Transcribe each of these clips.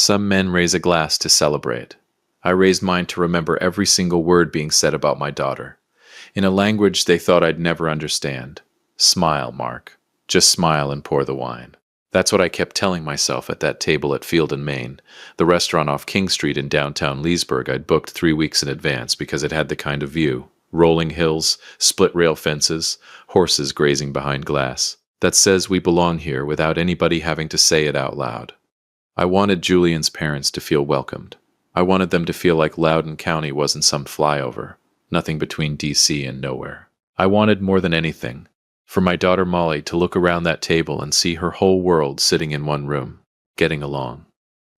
Some men raise a glass to celebrate. I raised mine to remember every single word being said about my daughter, in a language they thought I'd never understand. Smile, Mark. Just smile and pour the wine. That's what I kept telling myself at that table at Field and Main, the restaurant off King Street in downtown Leesburg I'd booked 3 weeks in advance because it had the kind of view. Rolling hills, split-rail fences, horses grazing behind glass. That says we belong here without anybody having to say it out loud. I wanted Julian's parents to feel welcomed. I wanted them to feel like Loudoun County wasn't some flyover, nothing between D.C. and nowhere. I wanted more than anything for my daughter Molly to look around that table and see her whole world sitting in one room, getting along.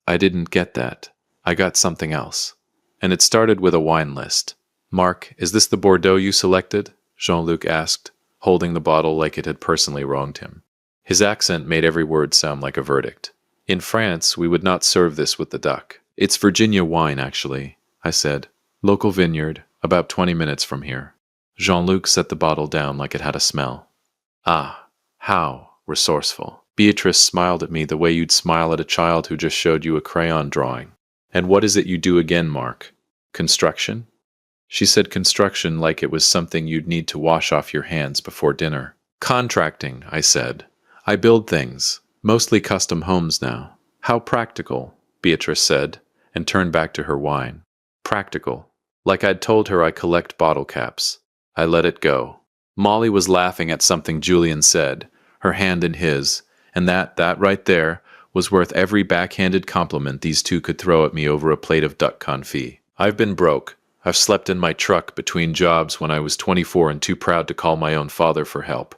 I didn't get that. I got something else. And it started with a wine list. Mark, is this the Bordeaux you selected? Jean-Luc asked, holding the bottle like it had personally wronged him. His accent made every word sound like a verdict. In France, we would not serve this with the duck. It's Virginia wine, actually, I said. Local vineyard, about 20 minutes from here. Jean-Luc set the bottle down like it had a smell. Ah, how resourceful. Beatrice smiled at me the way you'd smile at a child who just showed you a crayon drawing. And what is it you do again, Mark? Construction? She said construction like it was something you'd need to wash off your hands before dinner. Contracting, I said. I build things, mostly custom homes now. How practical, Beatrice said, and turned back to her wine. Practical. Like I'd told her I collect bottle caps. I let it go. Molly was laughing at something Julian said, her hand in his, and that right there, was worth every backhanded compliment these two could throw at me over a plate of duck confit. I've been broke. I've slept in my truck between jobs when I was 24 and too proud to call my own father for help.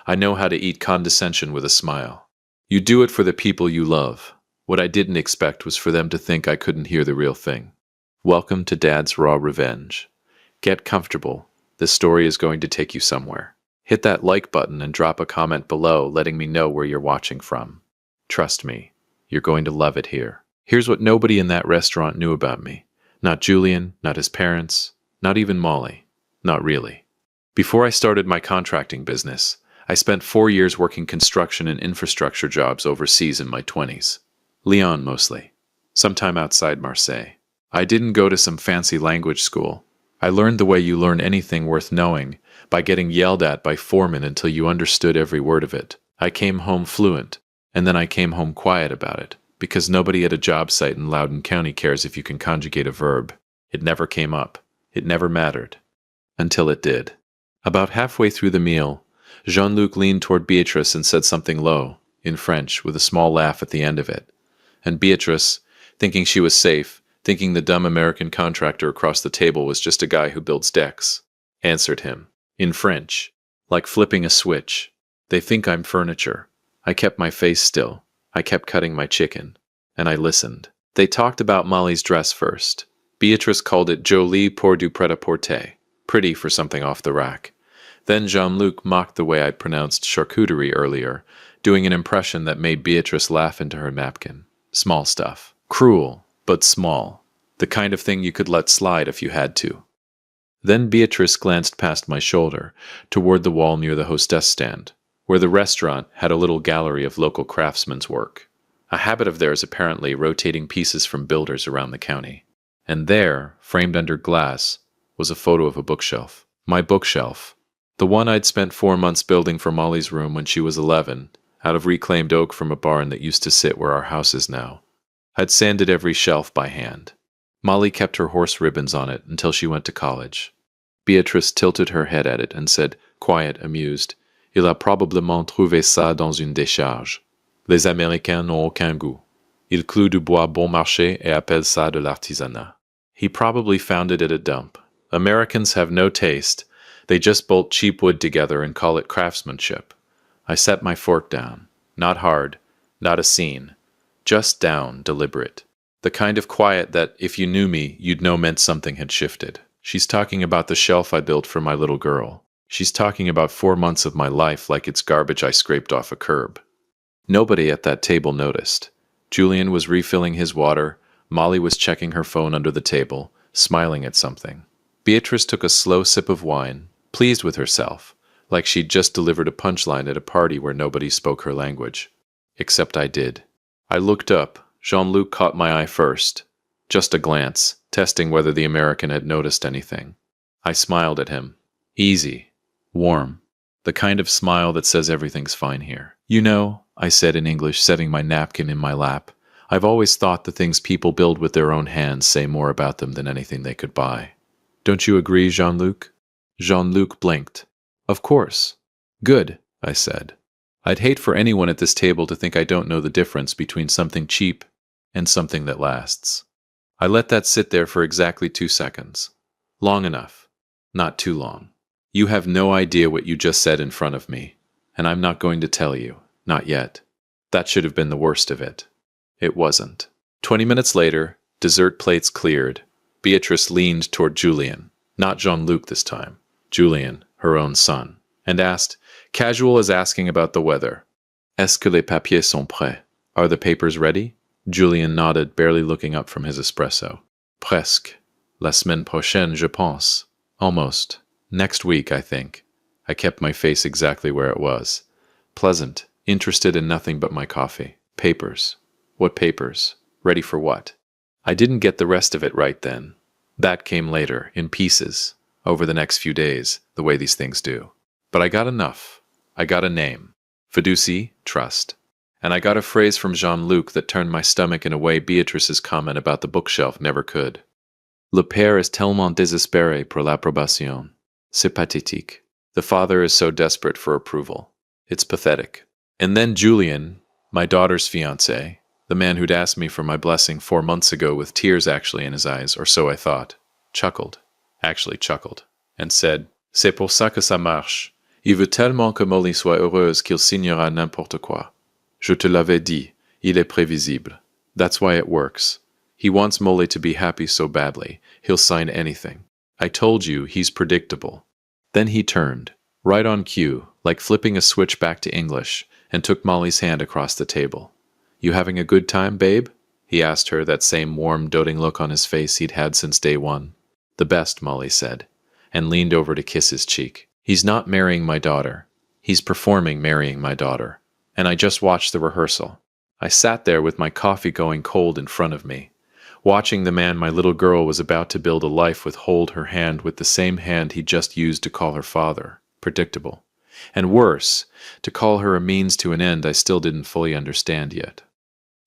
I know how to eat condescension with a smile. You do it for the people you love. What I didn't expect was for them to think I couldn't hear the real thing. Welcome to Dad's Raw Revenge. Get comfortable. This story is going to take you somewhere. Hit that like button and drop a comment below letting me know where you're watching from. Trust me, you're going to love it here. Here's what nobody in that restaurant knew about me. Not Julian, not his parents, not even Molly. Not really. Before I started my contracting business, I spent 4 years working construction and infrastructure jobs overseas in my 20s. Lyon mostly. Sometime outside Marseille. I didn't go to some fancy language school. I learned the way you learn anything worth knowing, by getting yelled at by foremen until you understood every word of it. I came home fluent, and then I came home quiet about it, because nobody at a job site in Loudoun County cares if you can conjugate a verb. It never came up. It never mattered. Until it did. About halfway through the meal, Jean-Luc leaned toward Beatrice and said something low, in French, with a small laugh at the end of it. And Beatrice, thinking she was safe, thinking the dumb American contractor across the table was just a guy who builds decks, answered him, in French, like flipping a switch. They think I'm furniture. I kept my face still. I kept cutting my chicken. And I listened. They talked about Molly's dress first. Beatrice called it jolie pour du pret-à-porter, pretty for something off the rack. Then Jean-Luc mocked the way I'd pronounced charcuterie earlier, doing an impression that made Beatrice laugh into her napkin. Small stuff. Cruel, but small. The kind of thing you could let slide if you had to. Then Beatrice glanced past my shoulder, toward the wall near the hostess stand, where the restaurant had a little gallery of local craftsmen's work. A habit of theirs apparently, rotating pieces from builders around the county. And there, framed under glass, was a photo of a bookshelf. My bookshelf. The one I'd spent 4 months building for Molly's room when she was 11, out of reclaimed oak from a barn that used to sit where our house is now. I'd sanded every shelf by hand. Molly kept her horse ribbons on it until she went to college. Beatrice tilted her head at it and said, quiet, amused, Il a probablement trouvé ça dans une décharge. Les Américains n'ont aucun goût. Ils clouent du bois bon marché et appellent ça de l'artisanat. He probably found it at a dump. Americans have no taste. They just bolt cheap wood together and call it craftsmanship. I set my fork down. Not hard. Not a scene. Just down, deliberate. The kind of quiet that, if you knew me, you'd know meant something had shifted. She's talking about the shelf I built for my little girl. She's talking about 4 months of my life like it's garbage I scraped off a curb. Nobody at that table noticed. Julian was refilling his water. Molly was checking her phone under the table, smiling at something. Beatrice took a slow sip of wine, pleased with herself, like she'd just delivered a punchline at a party where nobody spoke her language. Except I did. I looked up, Jean-Luc caught my eye first. Just a glance, testing whether the American had noticed anything. I smiled at him. Easy. Warm. The kind of smile that says everything's fine here. You know, I said in English, setting my napkin in my lap, I've always thought the things people build with their own hands say more about them than anything they could buy. Don't you agree, Jean-Luc? Jean-Luc blinked. Of course. Good, I said. I'd hate for anyone at this table to think I don't know the difference between something cheap and something that lasts. I let that sit there for exactly 2 seconds. Long enough. Not too long. You have no idea what you just said in front of me, and I'm not going to tell you. Not yet. That should have been the worst of it. It wasn't. 20 minutes later, dessert plates cleared. Beatrice leaned toward Julien, not Jean-Luc this time, Julien, her own son, and asked, casual as asking about the weather, Est-ce que les papiers sont prêts? Are the papers ready? Julien nodded, barely looking up from his espresso. Presque. La semaine prochaine, je pense. Almost. Next week, I think. I kept my face exactly where it was. Pleasant, interested in nothing but my coffee. Papers. What papers? Ready for what? I didn't get the rest of it right then. That came later, in pieces, over the next few days, the way these things do. But I got enough. I got a name. Fiducie, trust. And I got a phrase from Jean-Luc that turned my stomach in a way Beatrice's comment about the bookshelf never could. Le père est tellement désespéré pour l'approbation. C'est pathétique. The father is so desperate for approval. It's pathetic. And then Julien, my daughter's fiancé, the man who'd asked me for my blessing 4 months ago with tears actually in his eyes, or so I thought, chuckled, and said, C'est pour ça que ça marche. Il veut tellement que Molly soit heureuse qu'il signera n'importe quoi. Je te l'avais dit, il est prévisible. That's why it works. He wants Molly to be happy so badly, he'll sign anything. I told you, he's predictable. Then he turned, right on cue, like flipping a switch back to English, and took Molly's hand across the table. You having a good time, babe? He asked her, that same warm, doting look on his face he'd had since day one. The best, Molly said, and leaned over to kiss his cheek. He's not marrying my daughter. He's performing marrying my daughter. And I just watched the rehearsal. I sat there with my coffee going cold in front of me, watching the man my little girl was about to build a life with hold her hand with the same hand he'd just used to call her father. Predictable. And worse, to call her a means to an end I still didn't fully understand yet.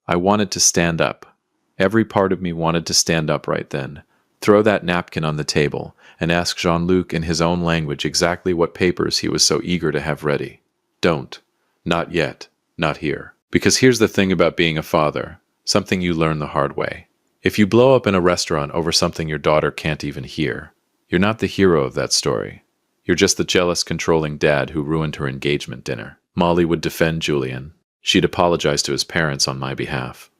I wanted to stand up. Every part of me wanted to stand up right then, throw that napkin on the table, and ask Jean-Luc in his own language exactly what papers he was so eager to have ready. Don't. Not yet. Not here. Because here's the thing about being a father, something you learn the hard way. If you blow up in a restaurant over something your daughter can't even hear, you're not the hero of that story. You're just the jealous, controlling dad who ruined her engagement dinner. Molly would defend Julien. She'd apologize to his parents on my behalf.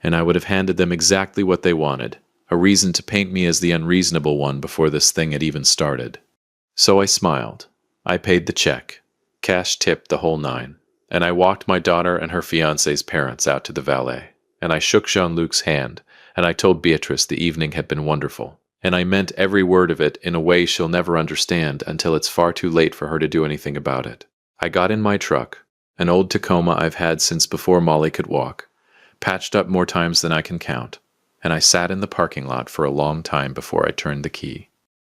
And I would have handed them exactly what they wanted, a reason to paint me as the unreasonable one before this thing had even started. So I smiled. I paid the check. Cash tipped the whole 9. And I walked my daughter and her fiancé's parents out to the valet. And I shook Jean-Luc's hand, and I told Beatrice the evening had been wonderful. And I meant every word of it in a way she'll never understand until it's far too late for her to do anything about it. I got in my truck, an old Tacoma I've had since before Molly could walk, patched up more times than I can count, and I sat in the parking lot for a long time before I turned the key.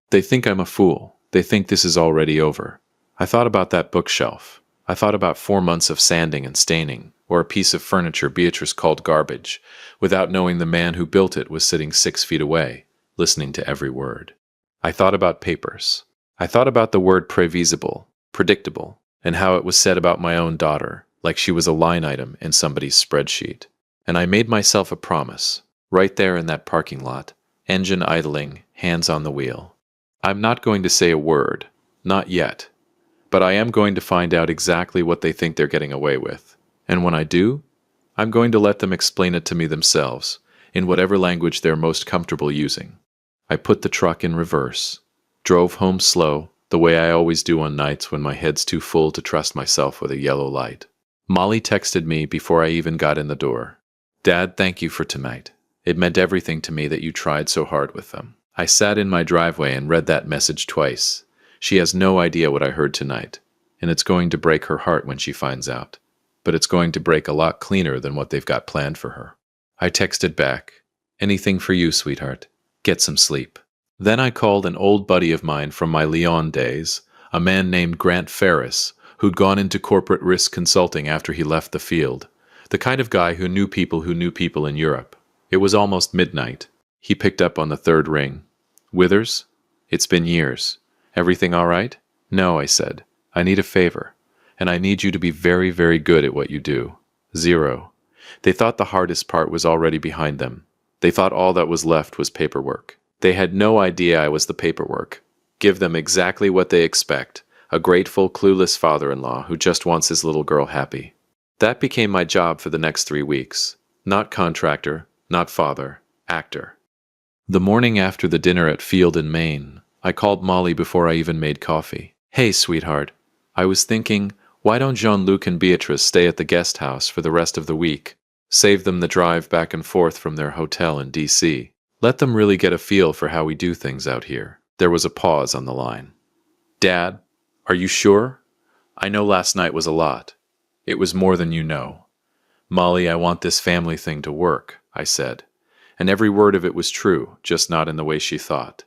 They think I'm a fool. They think this is already over. I thought about that bookshelf. I thought about 4 months of sanding and staining, or a piece of furniture Beatrice called garbage, without knowing the man who built it was sitting 6 feet away, listening to every word. I thought about papers. I thought about the word prévisible, predictable, and how it was said about my own daughter, like she was a line item in somebody's spreadsheet. And I made myself a promise, right there in that parking lot, engine idling, hands on the wheel. I'm not going to say a word, not yet, but I am going to find out exactly what they think they're getting away with. And when I do, I'm going to let them explain it to me themselves, in whatever language they're most comfortable using. I put the truck in reverse, drove home slow, the way I always do on nights when my head's too full to trust myself with a yellow light. Molly texted me before I even got in the door. Dad, thank you for tonight. It meant everything to me that you tried so hard with them. I sat in my driveway and read that message twice. She has no idea what I heard tonight, and it's going to break her heart when she finds out. But it's going to break a lot cleaner than what they've got planned for her. I texted back, "Anything for you, sweetheart. Get some sleep." Then I called an old buddy of mine from my Lyon days, a man named Grant Ferris, who'd gone into corporate risk consulting after he left the field. The kind of guy who knew people in Europe. It was almost midnight. He picked up on the third ring. "Withers? It's been years. Everything all right?" "No," I said. "I need a favor. And I need you to be very, very good at what you do." Zero. They thought the hardest part was already behind them. They thought all that was left was paperwork. They had no idea I was the paperwork. Give them exactly what they expect. A grateful, clueless father-in-law who just wants his little girl happy. That became my job for the next 3 weeks. Not contractor, not father, actor. The morning after the dinner at Field in Maine, I called Molly before I even made coffee. "Hey, sweetheart. I was thinking, why don't Jean-Luc and Beatrice stay at the guest house for the rest of the week? Save them the drive back and forth from their hotel in D.C. Let them really get a feel for how we do things out here." There was a pause on the line. "Dad, are you sure? I know last night was a lot. It was more than you know." "Molly, I want this family thing to work," I said. And every word of it was true, just not in the way she thought.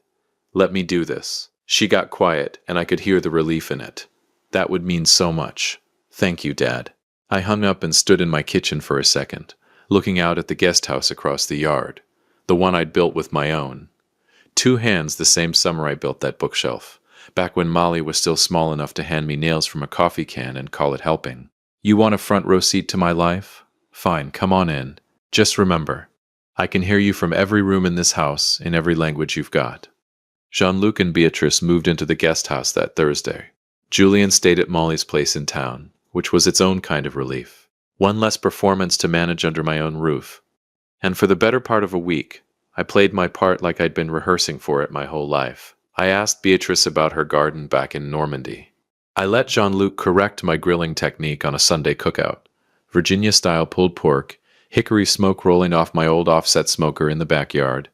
"Let me do this." She got quiet, and I could hear the relief in it. That would mean so much. "Thank you, Dad." I hung up and stood in my kitchen for a second, looking out at the guest house across the yard, the one I'd built with my own. 2 hands the same summer I built that bookshelf, back when Molly was still small enough to hand me nails from a coffee can and call it helping. "You want a front row seat to my life? Fine, come on in. Just remember, I can hear you from every room in this house in every language you've got." Jean-Luc and Beatrice moved into the guest house that Thursday. Julian stayed at Molly's place in town, which was its own kind of relief. One less performance to manage under my own roof. And for the better part of a week, I played my part like I'd been rehearsing for it my whole life. I asked Beatrice about her garden back in Normandy. I let Jean-Luc correct my grilling technique on a Sunday cookout. Virginia-style pulled pork, hickory smoke rolling off my old offset smoker in the backyard,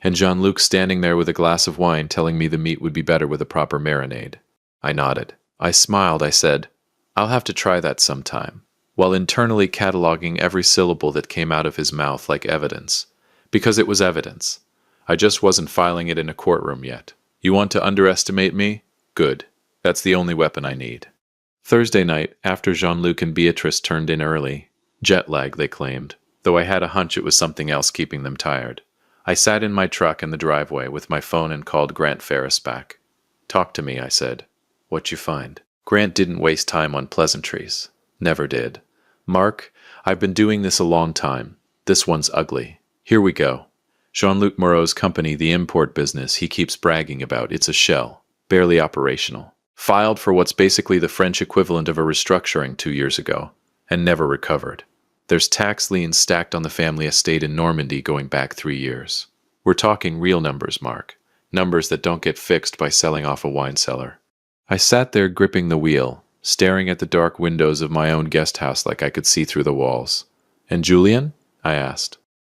and Jean-Luc standing there with a glass of wine telling me the meat would be better with a proper marinade. I nodded. I smiled. I said, "I'll have to try that sometime," while internally cataloging every syllable that came out of his mouth like evidence. Because it was evidence. I just wasn't filing it in a courtroom yet. You want to underestimate me? Good. That's the only weapon I need. Thursday night, after Jean-Luc and Beatrice turned in early, jet lag, they claimed, though I had a hunch it was something else keeping them tired, I sat in my truck in the driveway with my phone and called Grant Ferris back. "Talk to me," I said. "What'd you find?" Grant didn't waste time on pleasantries. Never did. "Mark, I've been doing this a long time. This one's ugly. Here we go. Jean-Luc Moreau's company, the import business he keeps bragging about, it's a shell. Barely operational. Filed for what's basically the French equivalent of a restructuring 2 years ago, and never recovered. There's tax liens stacked on the family estate in Normandy going back 3 years. We're talking real numbers, Mark. Numbers that don't get fixed by selling off a wine cellar." I sat there gripping the wheel, staring at the dark windows of my own guest house like I could see through the walls. "And Julian?" I asked.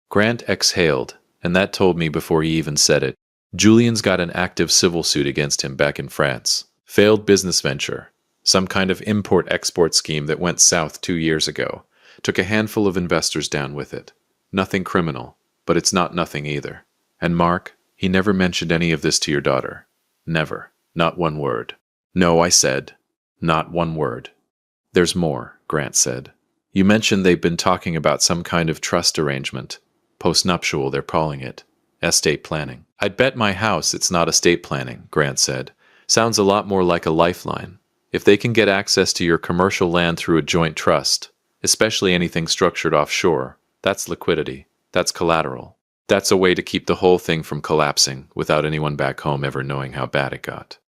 Grant exhaled, and that told me before he even said it. Julian's got an active civil suit against him back in France. Failed business venture. Some kind of import-export scheme that went south 2 years ago. Took a handful of investors down with it. Nothing criminal, but it's not nothing either. And Mark, he never mentioned any of this to your daughter. Never. Not one word. "No," I said. "Not one word." "There's more," Grant said. "You mentioned they've been talking about some kind of trust arrangement. Postnuptial, they're calling it. Estate planning." "I'd bet my house it's not estate planning," Grant said. "Sounds a lot more like a lifeline. If they can get access to your commercial land through a joint trust, especially anything structured offshore, that's liquidity. That's collateral. That's a way to keep the whole thing from collapsing without anyone back home ever knowing how bad it got."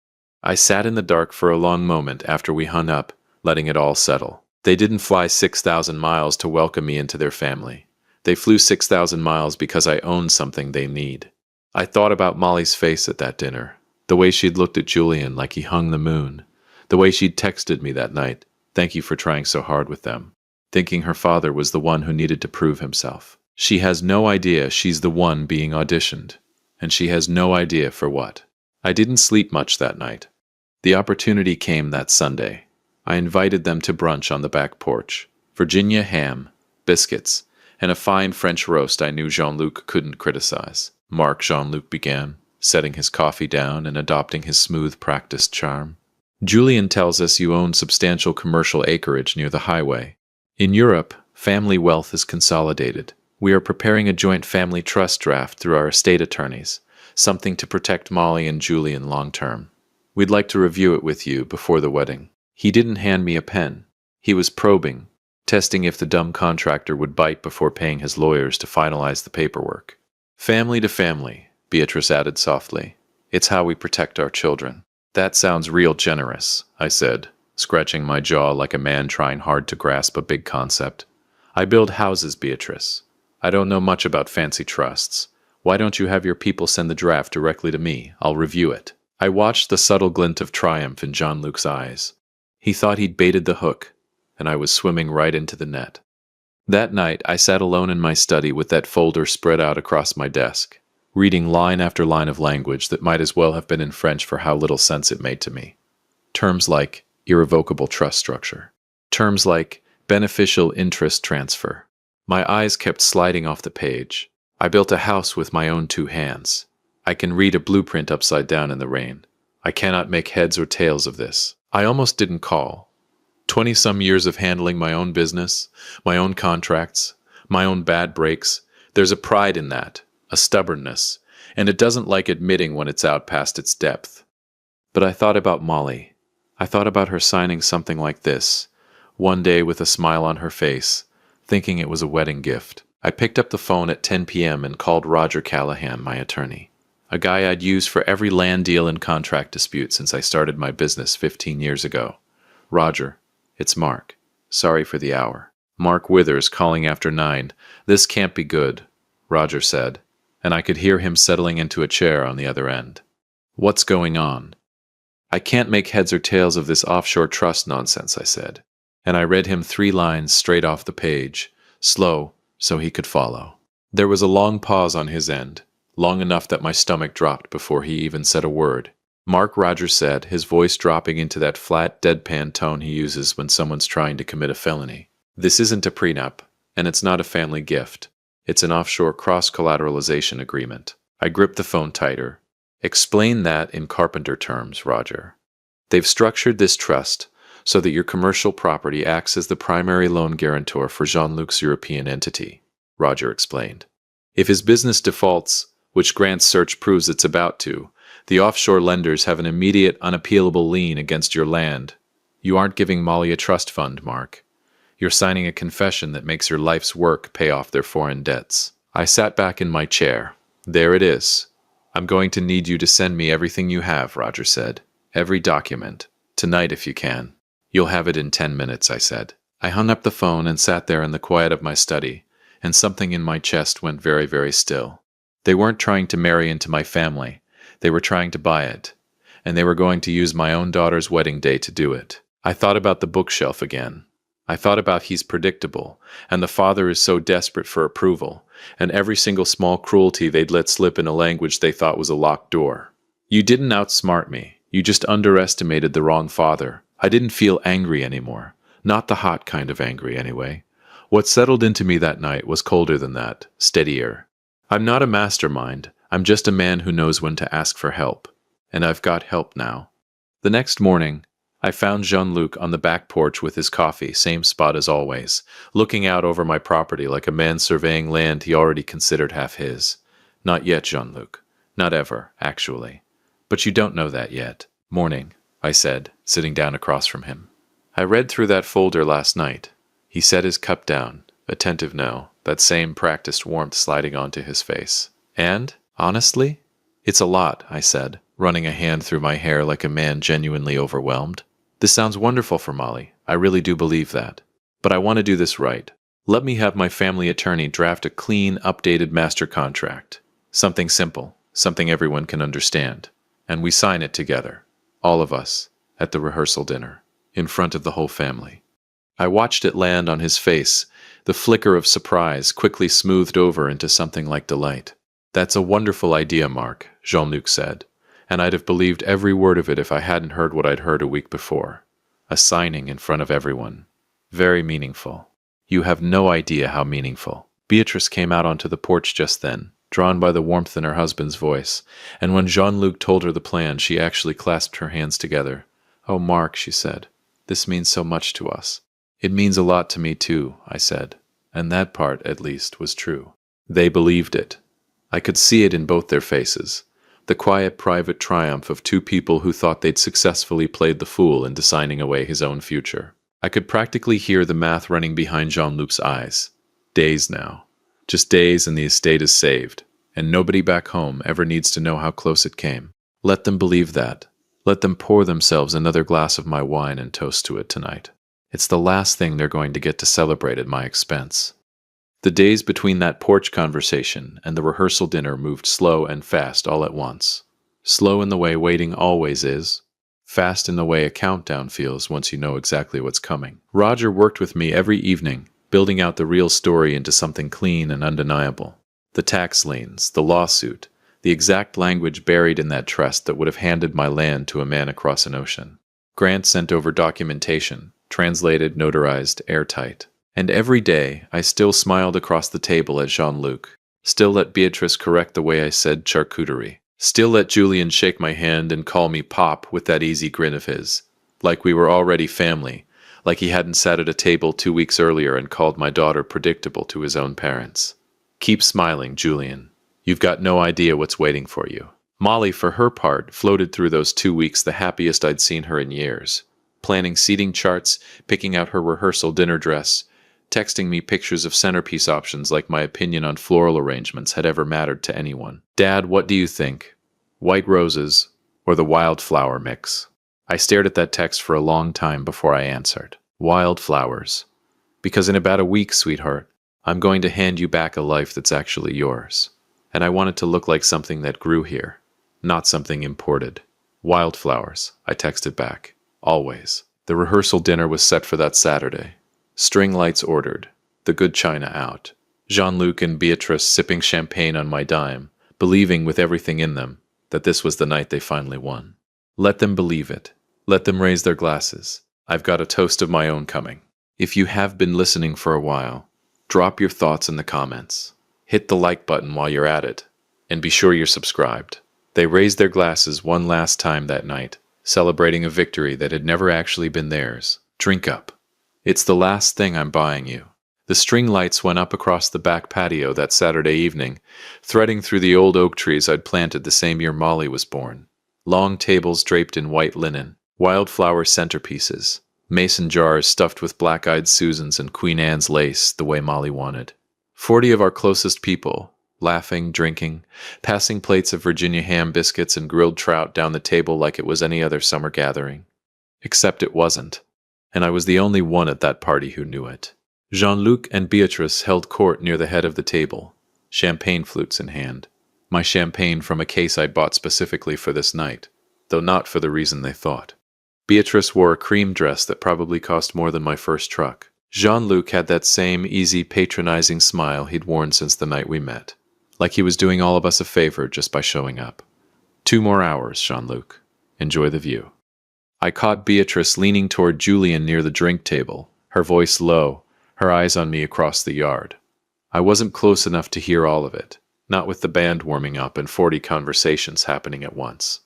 I sat in the dark for a long moment after we hung up, letting it all settle. They didn't fly 6,000 miles to welcome me into their family. They flew 6,000 miles because I owned something they need. I thought about Molly's face at that dinner, the way she'd looked at Julian like he hung the moon, the way she'd texted me that night, "Thank you for trying so hard with them," thinking her father was the one who needed to prove himself. She has no idea she's the one being auditioned, and she has no idea for what. I didn't sleep much that night. The opportunity came that Sunday. I invited them to brunch on the back porch. Virginia ham, biscuits, and a fine French roast I knew Jean-Luc couldn't criticize. Mark, Jean-Luc began, setting his coffee down and adopting his smooth, practiced charm. Julien tells us you own substantial commercial acreage near the highway. In Europe, family wealth is consolidated. We are preparing a joint family trust draft through our estate attorneys, something to protect Molly and Julien long term. We'd like to review it with you before the wedding. He didn't hand me a pen. He was probing, testing if the dumb contractor would bite before paying his lawyers to finalize the paperwork. Family to family, Beatrice added softly. It's how we protect our children. That sounds real generous, I said, scratching my jaw like a man trying hard to grasp a big concept. I build houses, Beatrice. I don't know much about fancy trusts. Why don't you have your people send the draft directly to me? I'll review it. I watched the subtle glint of triumph in Jean-Luc's eyes. He thought he'd baited the hook, and I was swimming right into the net. That night, I sat alone in my study with that folder spread out across my desk, reading line after line of language that might as well have been in French for how little sense it made to me. Terms like irrevocable trust structure. Terms like beneficial interest transfer. My eyes kept sliding off the page. I built a house with my own 2 hands. I can read a blueprint upside down in the rain. I cannot make heads or tails of this. I almost didn't call. 20-some years of handling my own business, my own contracts, my own bad breaks. There's a pride in that, a stubbornness, and it doesn't like admitting when it's out past its depth. But I thought about Molly. I thought about her signing something like this, one day with a smile on her face, thinking it was a wedding gift. I picked up the phone at 10 p.m. and called Roger Callahan, my attorney, a guy I'd used for every land deal and contract dispute since I started my business 15 years ago. Roger, it's Mark. Sorry for the hour. Mark Withers calling after 9. This can't be good, Roger said, and I could hear him settling into a chair on the other end. What's going on? I can't make heads or tails of this offshore trust nonsense, I said, and I read him 3 lines straight off the page, slow, so he could follow. There was a long pause on his end, long enough that my stomach dropped before he even said a word. Mark, Roger said, his voice dropping into that flat, deadpan tone he uses when someone's trying to commit a felony. This isn't a prenup, and it's not a family gift. It's an offshore cross-collateralization agreement. I gripped the phone tighter. Explain that in carpenter terms, Roger. They've structured this trust so that your commercial property acts as the primary loan guarantor for Jean-Luc's European entity, Roger explained. If his business defaults, which Grant's search proves it's about to, the offshore lenders have an immediate, unappealable lien against your land. You aren't giving Molly a trust fund, Mark. You're signing a confession that makes your life's work pay off their foreign debts. I sat back in my chair. There it is. I'm going to need you to send me everything you have, Roger said. Every document. Tonight if you can. You'll have it in 10 minutes, I said. I hung up the phone and sat there in the quiet of my study, and something in my chest went very, very still. They weren't trying to marry into my family. They were trying to buy it, and they were going to use my own daughter's wedding day to do it. I thought about the bookshelf again. I thought about he's predictable, and the father is so desperate for approval, and every single small cruelty they'd let slip in a language they thought was a locked door. You didn't outsmart me. You just underestimated the wrong father. I didn't feel angry anymore. Not the hot kind of angry, anyway. What settled into me that night was colder than that, steadier. I'm not a mastermind. I'm just a man who knows when to ask for help. And I've got help now. The next morning, I found Jean-Luc on the back porch with his coffee, same spot as always, looking out over my property like a man surveying land he already considered half his. Not yet, Jean-Luc. Not ever, actually. But you don't know that yet. Morning, I said, sitting down across from him. I read through that folder last night. He set his cup down, attentive now, that same practiced warmth sliding onto his face. And, honestly, it's a lot, I said, running a hand through my hair like a man genuinely overwhelmed. This sounds wonderful for Molly. I really do believe that. But I want to do this right. Let me have my family attorney draft a clean, updated master contract. Something simple, something everyone can understand. And we sign it together. All of us, at the rehearsal dinner, in front of the whole family. I watched it land on his face, the flicker of surprise quickly smoothed over into something like delight. That's a wonderful idea, Mark, Jean-Luc said, and I'd have believed every word of it if I hadn't heard what I'd heard a week before. A signing in front of everyone. Very meaningful. You have no idea how meaningful. Beatrice came out onto the porch just then, drawn by the warmth in her husband's voice, and when Jean-Luc told her the plan, she actually clasped her hands together. "Oh, Mark," she said, "this means so much to us." "It means a lot to me too," I said, and that part, at least, was true. They believed it. I could see it in both their faces. The quiet, private triumph of two people who thought they'd successfully played the fool into signing away his own future. I could practically hear the math running behind Jean-Luc's eyes. Days now. Just days and the estate is saved, and nobody back home ever needs to know how close it came. Let them believe that. Let them pour themselves another glass of my wine and toast to it tonight. It's the last thing they're going to get to celebrate at my expense. The days between that porch conversation and the rehearsal dinner moved slow and fast all at once. Slow in the way waiting always is. Fast in the way a countdown feels once you know exactly what's coming. Roger worked with me every evening, building out the real story into something clean and undeniable. The tax liens, the lawsuit, the exact language buried in that trust that would have handed my land to a man across an ocean. Grant sent over documentation, translated, notarized, airtight. And every day, I still smiled across the table at Jean-Luc, still let Beatrice correct the way I said charcuterie, still let Julian shake my hand and call me Pop with that easy grin of his, like we were already family, like he hadn't sat at a table 2 weeks earlier and called my daughter predictable to his own parents. "Keep smiling, Julian. You've got no idea what's waiting for you." Molly, for her part, floated through those 2 weeks the happiest I'd seen her in years, planning seating charts, picking out her rehearsal dinner dress, texting me pictures of centerpiece options like my opinion on floral arrangements had ever mattered to anyone. "Dad, what do you think? White roses or the wildflower mix?" I stared at that text for a long time before I answered. Wildflowers. Because in about a week, sweetheart, I'm going to hand you back a life that's actually yours. And I want it to look like something that grew here, not something imported. Wildflowers, I texted back. Always. The rehearsal dinner was set for that Saturday. String lights ordered, the good china out. Jean-Luc and Beatrice sipping champagne on my dime, believing with everything in them that this was the night they finally won. Let them believe it. Let them raise their glasses. I've got a toast of my own coming. If you have been listening for a while, drop your thoughts in the comments. Hit the like button while you're at it, and be sure you're subscribed. They raised their glasses one last time that night, celebrating a victory that had never actually been theirs. Drink up. It's the last thing I'm buying you. The string lights went up across the back patio that Saturday evening, threading through the old oak trees I'd planted the same year Molly was born. Long tables draped in white linen, wildflower centerpieces, mason jars stuffed with black-eyed Susans and Queen Anne's lace the way Molly wanted. 40 of our closest people, laughing, drinking, passing plates of Virginia ham biscuits and grilled trout down the table like it was any other summer gathering. Except it wasn't, and I was the only one at that party who knew it. Jean-Luc and Beatrice held court near the head of the table, champagne flutes in hand. My champagne from a case I'd bought specifically for this night, though not for the reason they thought. Beatrice wore a cream dress that probably cost more than my first truck. Jean-Luc had that same easy, patronizing smile he'd worn since the night we met, like he was doing all of us a favor just by showing up. 2 more hours, Jean-Luc. Enjoy the view. I caught Beatrice leaning toward Julian near the drink table, her voice low, her eyes on me across the yard. I wasn't close enough to hear all of it, not with the band warming up and 40 conversations happening at once.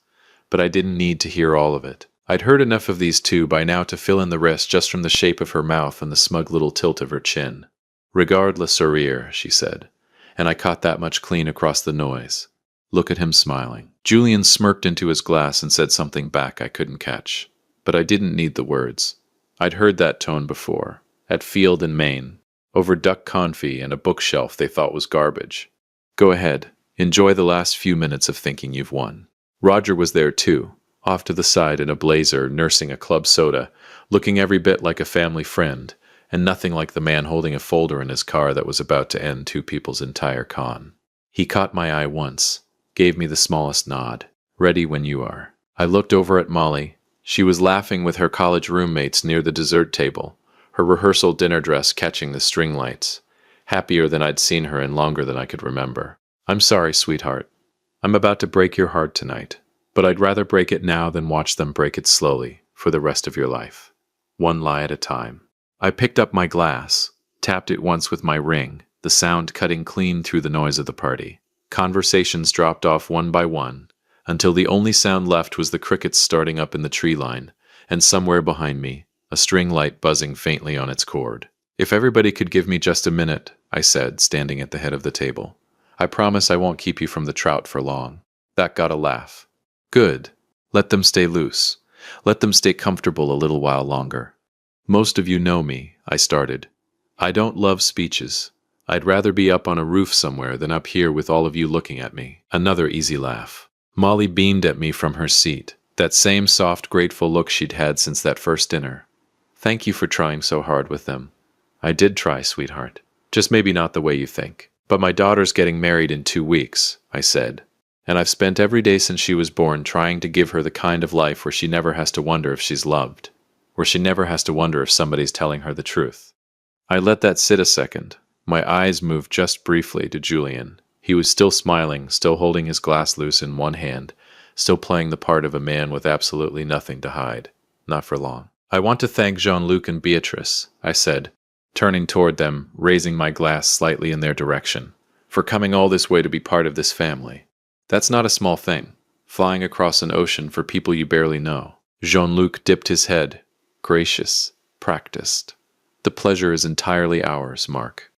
But I didn't need to hear all of it. I'd heard enough of these two by now to fill in the rest just from the shape of her mouth and the smug little tilt of her chin. "Regarde le sourire," she said, and I caught that much clean across the noise. Look at him smiling. Julian smirked into his glass and said something back I couldn't catch. But I didn't need the words. I'd heard that tone before, at Field and Maine, over duck confit and a bookshelf they thought was garbage. Go ahead, enjoy the last few minutes of thinking you've won. Roger was there too, off to the side in a blazer, nursing a club soda, looking every bit like a family friend, and nothing like the man holding a folder in his car that was about to end two people's entire con. He caught my eye once, gave me the smallest nod. "Ready when you are." I looked over at Molly. She was laughing with her college roommates near the dessert table, her rehearsal dinner dress catching the string lights, happier than I'd seen her in longer than I could remember. "I'm sorry, sweetheart. I'm about to break your heart tonight, but I'd rather break it now than watch them break it slowly for the rest of your life. One lie at a time." I picked up my glass, tapped it once with my ring, the sound cutting clean through the noise of the party. Conversations dropped off one by one, until the only sound left was the crickets starting up in the tree line, and somewhere behind me, a string light buzzing faintly on its cord. "If everybody could give me just a minute," I said, standing at the head of the table. "I promise I won't keep you from the trout for long." That got a laugh. "Good. Let them stay loose. Let them stay comfortable a little while longer. Most of you know me," I started. "I don't love speeches. I'd rather be up on a roof somewhere than up here with all of you looking at me." Another easy laugh. Molly beamed at me from her seat, that same soft, grateful look she'd had since that first dinner. "Thank you for trying so hard with them." "I did try, sweetheart. Just maybe not the way you think. But my daughter's getting married in 2 weeks," I said. "And I've spent every day since she was born trying to give her the kind of life where she never has to wonder if she's loved, where she never has to wonder if somebody's telling her the truth." I let that sit a second. My eyes moved just briefly to Julian. He was still smiling, still holding his glass loose in one hand, still playing the part of a man with absolutely nothing to hide. Not for long. "I want to thank Jean-Luc and Beatrice," I said, turning toward them, raising my glass slightly in their direction, "for coming all this way to be part of this family. That's not a small thing, flying across an ocean for people you barely know." Jean-Luc dipped his head, gracious, practiced. "The pleasure is entirely ours, Mark."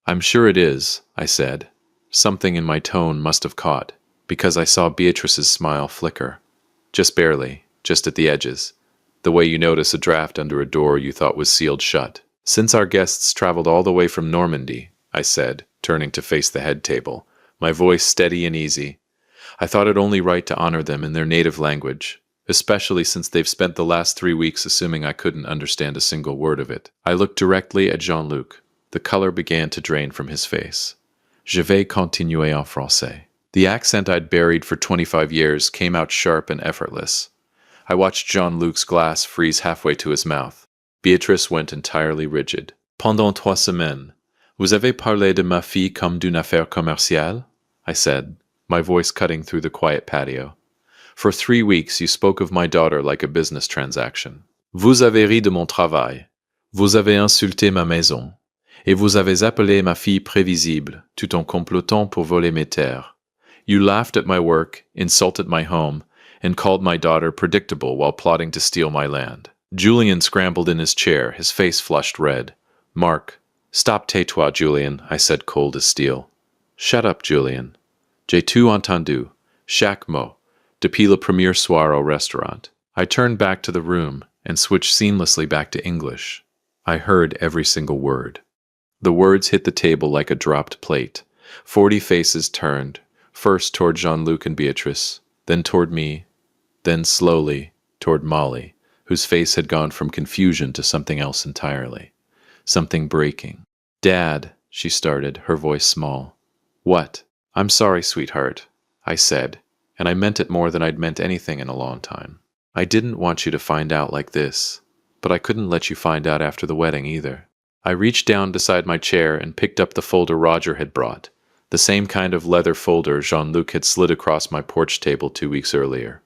"I'm sure it is," I said. Something in my tone must have caught, because I saw Beatrice's smile flicker. Just barely, just at the edges, the way you notice a draft under a door you thought was sealed shut. "Since our guests traveled all the way from Normandy," I said, turning to face the head table, my voice steady and easy, "I thought it only right to honor them in their native language, especially since they've spent the last 3 weeks assuming I couldn't understand a single word of it." I looked directly at Jean-Luc. The color began to drain from his face. "Je vais continuer en français." The accent I'd buried for 25 years came out sharp and effortless. I watched Jean-Luc's glass freeze halfway to his mouth. Beatrice went entirely rigid. "Pendant 3 semaines, vous avez parlé de ma fille comme d'une affaire commerciale?" I said, my voice cutting through the quiet patio. "For 3 weeks you spoke of my daughter like a business transaction. Vous avez ri de mon travail. Vous avez insulté ma maison. Et vous avez appelé ma fille prévisible, tout en complotant pour voler mes terres. You laughed at my work, insulted my home, and called my daughter predictable while plotting to steal my land." Julian scrambled in his chair, his face flushed red. "Mark, stop tais-toi, Julian," I said, cold as steel. "Shut up, Julian. J'ai tout entendu, chaque mot, depuis le premier soir au restaurant." I turned back to the room and switched seamlessly back to English. I heard every single word. The words hit the table like a dropped plate. 40 faces turned, first toward Jean-Luc and Beatrice, then toward me, then slowly toward Molly, whose face had gone from confusion to something else entirely. Something breaking. "Dad," she started, her voice small. "What?" "I'm sorry, sweetheart," I said, and I meant it more than I'd meant anything in a long time. "I didn't want you to find out like this, but I couldn't let you find out after the wedding either." I reached down beside my chair and picked up the folder Roger had brought, the same kind of leather folder Jean-Luc had slid across my porch table 2 weeks earlier.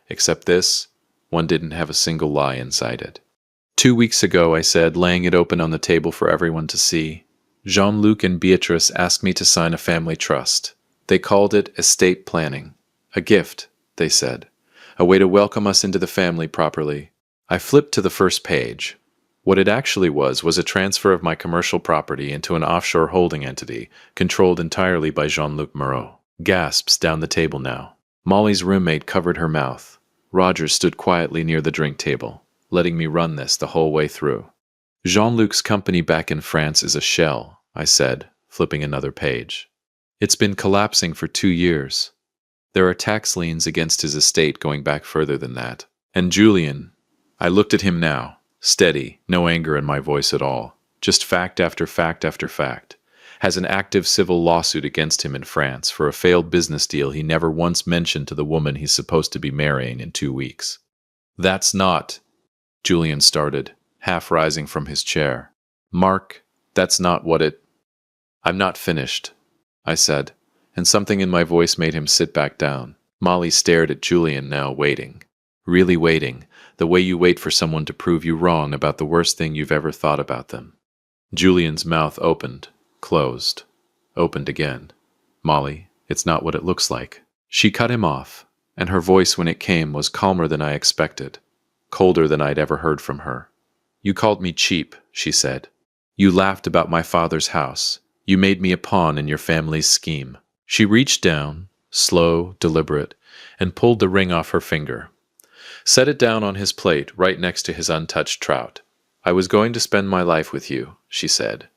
Except this, one didn't have a single lie inside it. 2 weeks ago, I said, laying it open on the table for everyone to see, Jean-Luc and Beatrice asked me to sign a family trust. They called it estate planning. A gift, they said. A way to welcome us into the family properly. I flipped to the first page. What it actually was a transfer of my commercial property into an offshore holding entity controlled entirely by Jean-Luc Moreau. Gasps down the table now. Molly's roommate covered her mouth. Roger stood quietly near the drink table, letting me run this the whole way through. Jean-Luc's company back in France is a shell, I said, flipping another page. It's been collapsing for 2 years. There are tax liens against his estate going back further than that. And Julian, I looked at him now. Steady, no anger in my voice at all, just fact after fact after fact, has an active civil lawsuit against him in France for a failed business deal he never once mentioned to the woman he's supposed to be marrying in 2 weeks. "That's not," Julian started, half rising from his chair. "Mark, that's not what it—" "I'm not finished," I said, and something in my voice made him sit back down. Molly stared at Julian now, waiting. Really waiting. The way you wait for someone to prove you wrong about the worst thing you've ever thought about them. Julian's mouth opened, closed. opened again. Molly, it's not what it looks like. She cut him off, and her voice when it came was calmer than I expected, colder than I'd ever heard from her. You called me cheap, she said. You laughed about my father's house. You made me a pawn in your family's scheme. She reached down, slow, deliberate, and pulled the ring off her finger. Set it down on his plate right next to his untouched trout. I was going to spend my life with you, she said,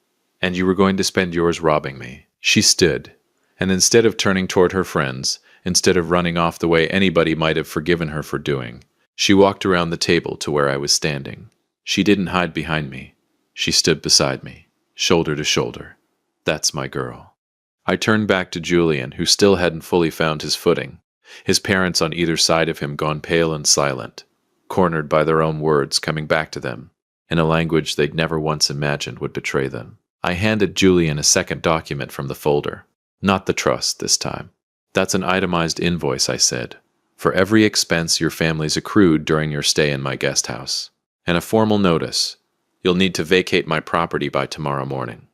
and you were going to spend yours robbing me. She stood, and instead of turning toward her friends, instead of running off the way anybody might have forgiven her for doing, she walked around the table to where I was standing. She didn't hide behind me. She stood beside me, shoulder to shoulder. That's my girl. I turned back to Julian, who still hadn't fully found his footing, his parents on either side of him gone pale and silent, cornered by their own words coming back to them, in a language they'd never once imagined would betray them. I handed Julian a second document from the folder. Not the trust this time. That's an itemized invoice, I said, for every expense your family's accrued during your stay in my guest house. And a formal notice. You'll need to vacate my property by tomorrow morning.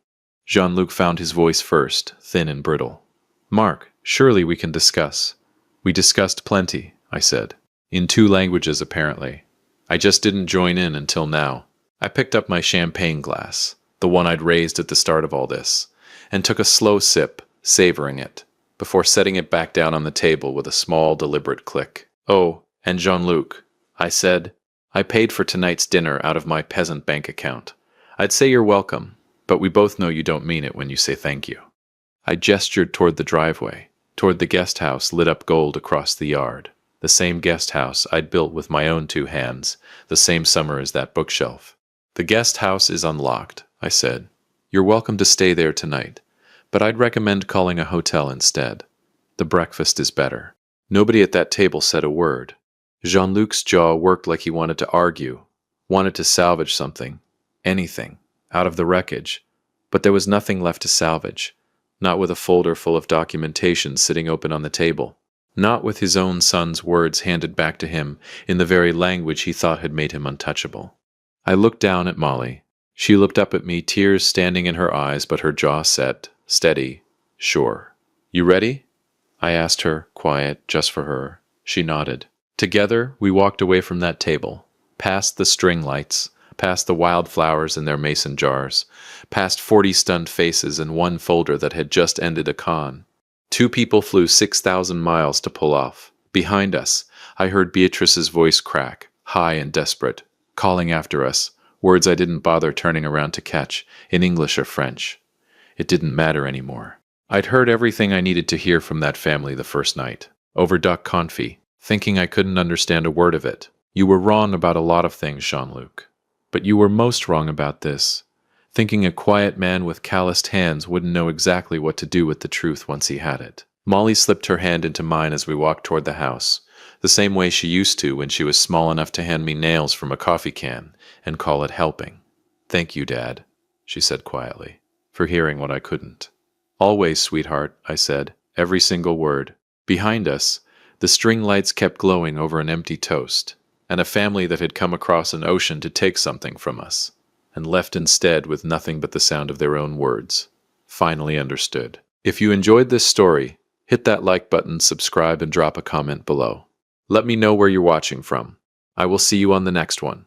Jean-Luc found his voice first, thin and brittle. Mark, surely we can discuss. We discussed plenty, I said. In 2 languages, apparently. I just didn't join in until now. I picked up my champagne glass, the one I'd raised at the start of all this, and took a slow sip, savoring it, before setting it back down on the table with a small, deliberate click. Oh, and Jean-Luc, I said, I paid for tonight's dinner out of my peasant bank account. I'd say you're welcome, but we both know you don't mean it when you say thank you. I gestured toward the driveway, toward the guest house lit up gold across the yard, the same guest house I'd built with my own 2 hands, the same summer as that bookshelf. The guest house is unlocked, I said. You're welcome to stay there tonight, but I'd recommend calling a hotel instead. The breakfast is better. Nobody at that table said a word. Jean-Luc's jaw worked like he wanted to argue, wanted to salvage something, anything, out of the wreckage, but there was nothing left to salvage, not with a folder full of documentation sitting open on the table, not with his own son's words handed back to him in the very language he thought had made him untouchable. I looked down at Molly. She looked up at me, tears standing in her eyes, but her jaw set, steady, sure. You ready? I asked her, quiet, just for her. She nodded. Together, we walked away from that table, past the string lights, past the wildflowers in their mason jars, past 40 stunned faces and 1 folder that had just ended a con. 2 people flew 6,000 miles to pull off. Behind us, I heard Beatrice's voice crack, high and desperate, calling after us, words I didn't bother turning around to catch, in English or French. It didn't matter anymore. I'd heard everything I needed to hear from that family the first night, over duck confit, thinking I couldn't understand a word of it. You were wrong about a lot of things, Jean-Luc. But you were most wrong about this, thinking a quiet man with calloused hands wouldn't know exactly what to do with the truth once he had it. Molly slipped her hand into mine as we walked toward the house, the same way she used to when she was small enough to hand me nails from a coffee can and call it helping. Thank you, Dad, she said quietly, for hearing what I couldn't. Always, sweetheart, I said, every single word. Behind us, the string lights kept glowing over an empty toast, and a family that had come across an ocean to take something from us, and left instead with nothing but the sound of their own words, finally understood. If you enjoyed this story, hit that like button, subscribe, and drop a comment below. Let me know where you're watching from. I will see you on the next one.